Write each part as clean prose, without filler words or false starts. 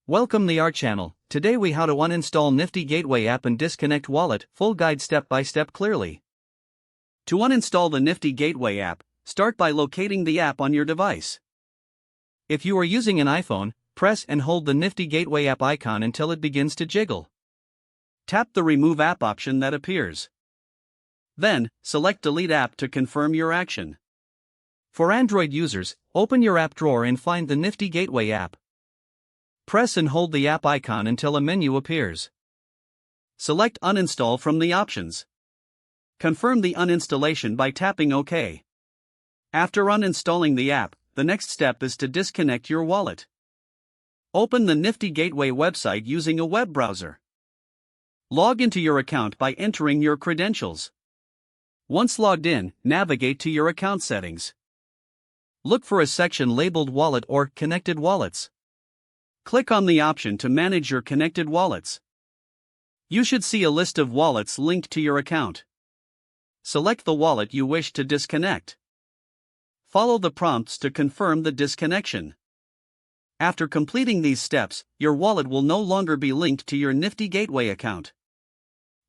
Welcome to our channel. Today we how to uninstall Nifty Gateway app and disconnect wallet, full guide step by step clearly. To uninstall the Nifty Gateway app, start by locating the app on your device. If you are using an iPhone, press and hold the Nifty Gateway app icon until it begins to jiggle. Tap the remove app option that appears. Then, select delete app to confirm your action. For Android users, open your app drawer and find the Nifty Gateway app. Press and hold the app icon until a menu appears. Select Uninstall from the options. Confirm the uninstallation by tapping OK. After uninstalling the app, the next step is to disconnect your wallet. Open the Nifty Gateway website using a web browser. Log into your account by entering your credentials. Once logged in, navigate to your account settings. Look for a section labeled Wallet or Connected Wallets. Click on the option to manage your connected wallets. You should see a list of wallets linked to your account. Select the wallet you wish to disconnect. Follow the prompts to confirm the disconnection. After completing these steps, your wallet will no longer be linked to your Nifty Gateway account.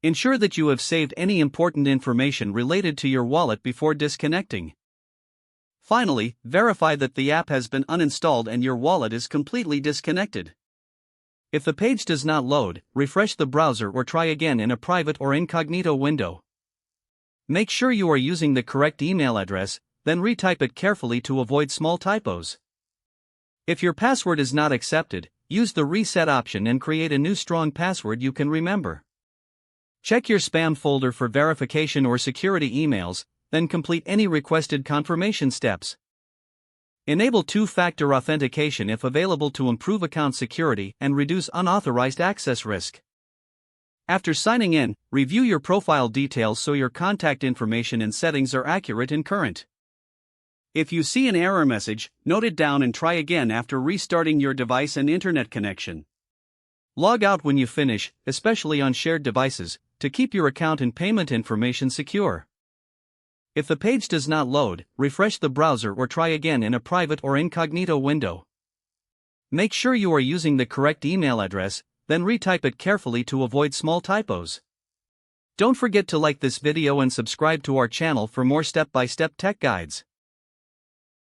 Ensure that you have saved any important information related to your wallet before disconnecting. Finally, verify that the app has been uninstalled and your wallet is completely disconnected. If the page does not load, refresh the browser or try again in a private or incognito window. Make sure you are using the correct email address, then retype it carefully to avoid small typos. If your password is not accepted, use the reset option and create a new strong password you can remember. Check your spam folder for verification or security emails, then complete any requested confirmation steps. Enable two-factor authentication if available to improve account security and reduce unauthorized access risk. After signing in, review your profile details so your contact information and settings are accurate and current. If you see an error message, note it down and try again after restarting your device and internet connection. Log out when you finish, especially on shared devices, to keep your account and payment information secure. If the page does not load, refresh the browser or try again in a private or incognito window. Make sure you are using the correct email address, then retype it carefully to avoid small typos. Don't forget to like this video and subscribe to our channel for more step-by-step tech guides.